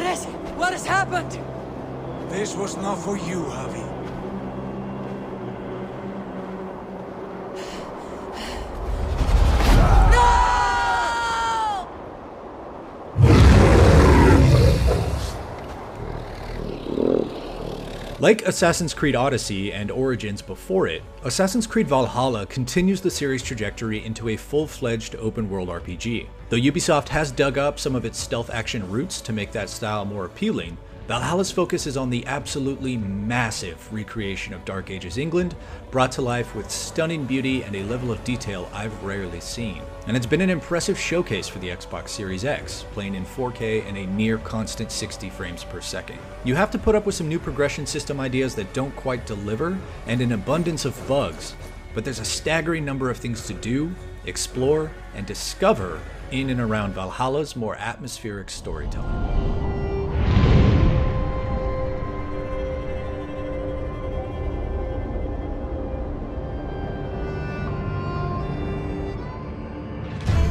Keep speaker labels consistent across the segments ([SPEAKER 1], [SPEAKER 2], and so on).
[SPEAKER 1] is it? What has happened?
[SPEAKER 2] This was not for you, Javi.
[SPEAKER 3] Like Assassin's Creed Odyssey and Origins before it, Assassin's Creed Valhalla continues the series' trajectory into a full-fledged open-world RPG. Though Ubisoft has dug up some of its stealth action roots to make that style more appealing, Valhalla's focus is on the absolutely massive recreation of Dark Ages England, brought to life with stunning beauty and a level of detail I've rarely seen. And it's been an impressive showcase for the Xbox Series X, playing in 4K and a near constant 60 frames per second. You have to put up with some new progression system ideas that don't quite deliver, and an abundance of bugs, but there's a staggering number of things to do, explore, and discover in and around Valhalla's more atmospheric storytelling.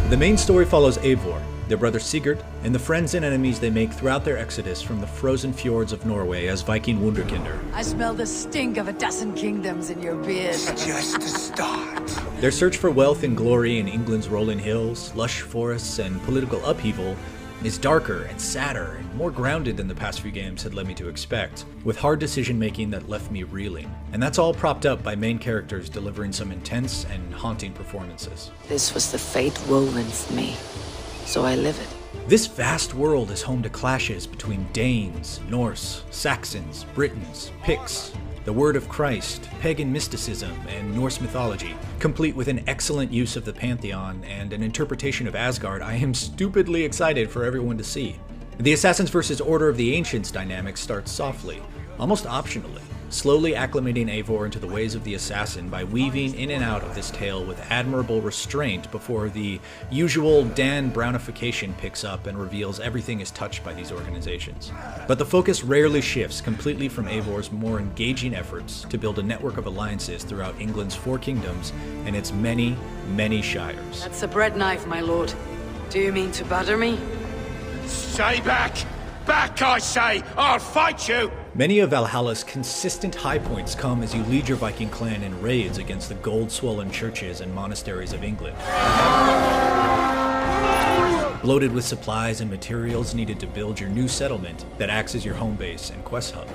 [SPEAKER 3] The main story follows Eivor, their brother Sigurd, and the friends and enemies they make throughout their exodus from the frozen fjords of Norway as Viking Wunderkinder.
[SPEAKER 1] I smell the stink of a dozen kingdoms in your beard.
[SPEAKER 2] Just the start.
[SPEAKER 3] Their search for wealth and glory in England's rolling hills, lush forests, and political upheaval is darker and sadder and more grounded than the past few games had led me to expect, with hard decision-making that left me reeling. And that's all propped up by main characters delivering some intense and haunting performances.
[SPEAKER 4] This was the fate woven for me, so I live it.
[SPEAKER 3] This vast world is home to clashes between Danes, Norse, Saxons, Britons, Picts, the Word of Christ, pagan mysticism, and Norse mythology, complete with an excellent use of the Pantheon and an interpretation of Asgard I am stupidly excited for everyone to see. The Assassins vs. Order of the Ancients dynamic starts softly, almost optionally, slowly acclimating Eivor into the ways of the assassin by weaving in and out of this tale with admirable restraint before the usual Dan Brownification picks up and reveals everything is touched by these organizations. But the focus rarely shifts completely from Eivor's more engaging efforts to build a network of alliances throughout England's 4 kingdoms and its many, many shires.
[SPEAKER 1] That's a bread knife, my lord. Do you mean to batter me?
[SPEAKER 2] Stay back! Back, I say! I'll fight you!
[SPEAKER 3] Many of Valhalla's consistent high points come as you lead your Viking clan in raids against the gold-swollen churches and monasteries of England. Loaded with supplies and materials needed to build your new settlement that acts as your home base and quest hub.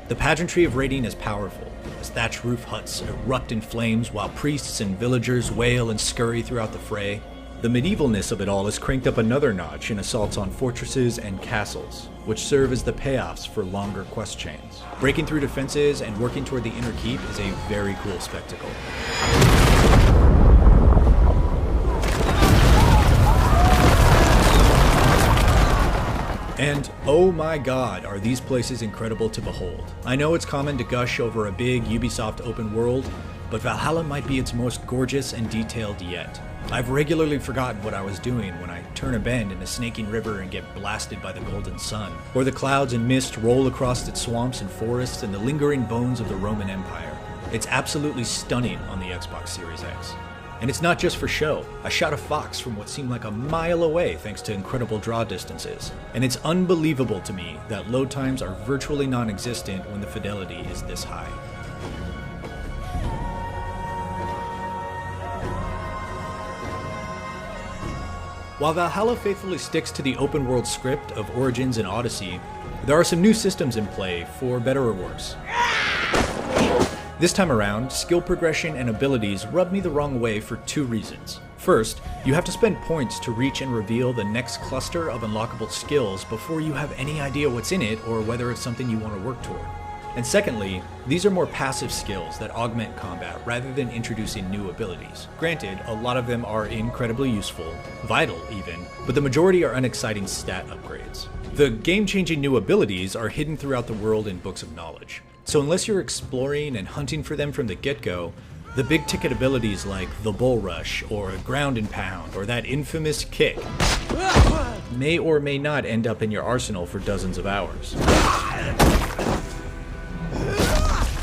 [SPEAKER 3] The pageantry of raiding is powerful, as thatched roof huts erupt in flames while priests and villagers wail and scurry throughout the fray. The medievalness of it all is cranked up another notch in assaults on fortresses and castles, which serve as the payoffs for longer quest chains. Breaking through defenses and working toward the inner keep is a very cool spectacle. And oh my god, are these places incredible to behold. I know it's common to gush over a big Ubisoft open world, but Valhalla might be its most gorgeous and detailed yet. I've regularly forgotten what I was doing when I turn a bend in a snaking river and get blasted by the golden sun, or the clouds and mist roll across its swamps and forests and the lingering bones of the Roman Empire. It's absolutely stunning on the Xbox Series X. And it's not just for show. I shot a fox from what seemed like a mile away thanks to incredible draw distances. And it's unbelievable to me that load times are virtually non-existent when the fidelity is this high. While Valhalla faithfully sticks to the open world script of Origins and Odyssey, there are some new systems in play, for better or worse. This time around, skill progression and abilities rub me the wrong way for 2 reasons. First, you have to spend points to reach and reveal the next cluster of unlockable skills before you have any idea what's in it or whether it's something you want to work toward. And secondly, these are more passive skills that augment combat rather than introducing new abilities. Granted, a lot of them are incredibly useful, vital even, but the majority are unexciting stat upgrades. The game-changing new abilities are hidden throughout the world in books of knowledge. So unless you're exploring and hunting for them from the get-go, the big-ticket abilities like the Bull Rush, or Ground and Pound, or that infamous kick may or may not end up in your arsenal for dozens of hours.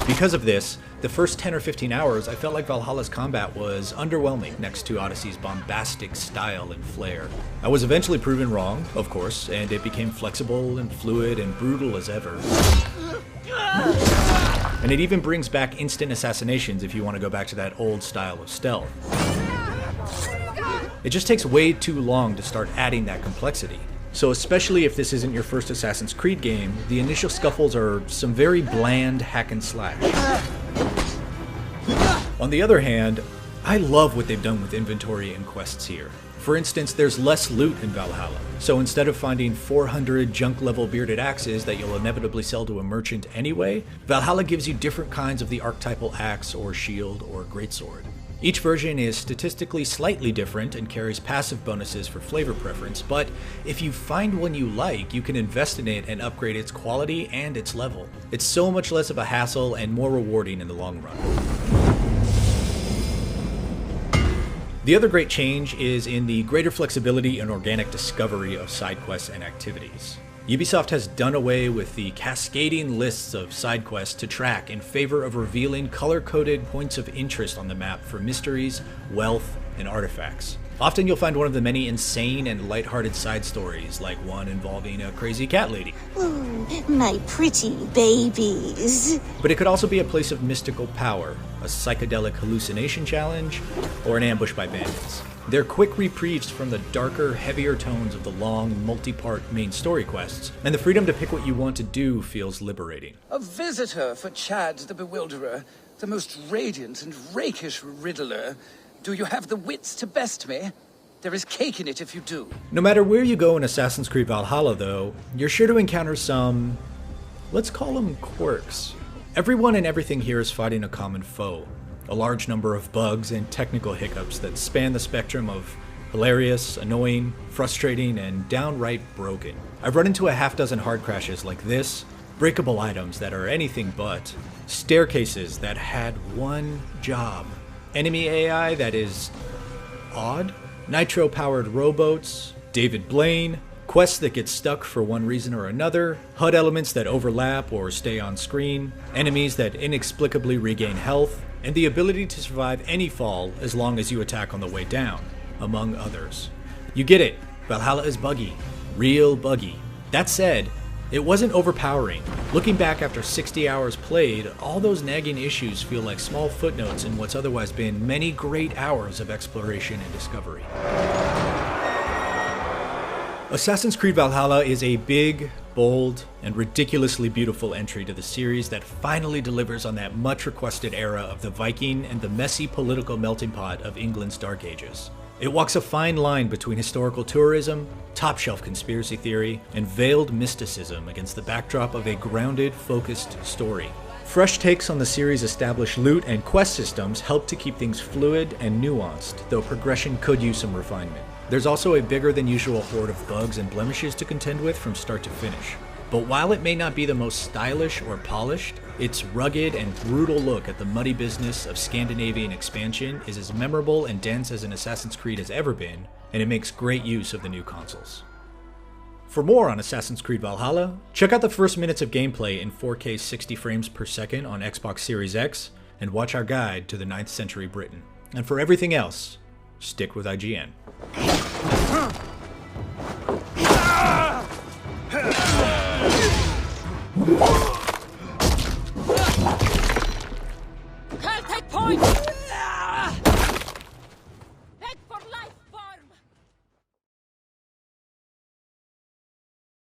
[SPEAKER 3] Because of this, the first 10 or 15 hours I felt like Valhalla's combat was underwhelming next to Odyssey's bombastic style and flair. I was eventually proven wrong, of course, and it became flexible and fluid and brutal as ever. And it even brings back instant assassinations if you want to go back to that old style of stealth. It just takes way too long to start adding that complexity. So especially if this isn't your first Assassin's Creed game, the initial scuffles are some very bland hack and slash. On the other hand, I love what they've done with inventory and quests here. For instance, there's less loot in Valhalla, so instead of finding 400 junk-level bearded axes that you'll inevitably sell to a merchant anyway, Valhalla gives you different kinds of the archetypal axe or shield or greatsword. Each version is statistically slightly different and carries passive bonuses for flavor preference, but if you find one you like, you can invest in it and upgrade its quality and its level. It's so much less of a hassle and more rewarding in the long run. The other great change is in the greater flexibility and organic discovery of side quests and activities. Ubisoft has done away with the cascading lists of side quests to track in favor of revealing color-coded points of interest on the map for mysteries, wealth, and artifacts. Often you'll find one of the many insane and lighthearted side stories, like one involving a crazy cat lady.
[SPEAKER 5] Ooh, my pretty babies.
[SPEAKER 3] But it could also be a place of mystical power, a psychedelic hallucination challenge, or an ambush by bandits. They're quick reprieves from the darker, heavier tones of the long, multi-part main story quests, and the freedom to pick what you want to do feels liberating.
[SPEAKER 6] A visitor for Chad the Bewilderer, the most radiant and rakish riddler. Do you have the wits to best me? There is cake in it if you do.
[SPEAKER 3] No matter where you go in Assassin's Creed Valhalla, though, you're sure to encounter some, let's call them quirks. Everyone and everything here is fighting a common foe. A large number of bugs and technical hiccups that span the spectrum of hilarious, annoying, frustrating, and downright broken. I've run into a half-dozen hard crashes like this, breakable items that are anything but, staircases that had one job, enemy AI that is odd, nitro-powered rowboats, David Blaine, quests that get stuck for one reason or another, HUD elements that overlap or stay on screen, enemies that inexplicably regain health, and the ability to survive any fall as long as you attack on the way down, among others. You get it, Valhalla is buggy, real buggy. That said, it wasn't overpowering. Looking back after 60 hours played, all those nagging issues feel like small footnotes in what's otherwise been many great hours of exploration and discovery. Assassin's Creed Valhalla is a big, bold, and ridiculously beautiful entry to the series that finally delivers on that much-requested era of the Viking and the messy political melting pot of England's Dark Ages. It walks a fine line between historical tourism, top-shelf conspiracy theory, and veiled mysticism against the backdrop of a grounded, focused story. Fresh takes on the series' established loot and quest systems help to keep things fluid and nuanced, though progression could use some refinement. There's also a bigger than usual horde of bugs and blemishes to contend with from start to finish. But while it may not be the most stylish or polished, its rugged and brutal look at the muddy business of Scandinavian expansion is as memorable and dense as an Assassin's Creed has ever been, and it makes great use of the new consoles. For more on Assassin's Creed Valhalla, check out the first minutes of gameplay in 4K 60 frames per second on Xbox Series X, and watch our guide to the 9th century Britain. And for everything else, stick with IGN.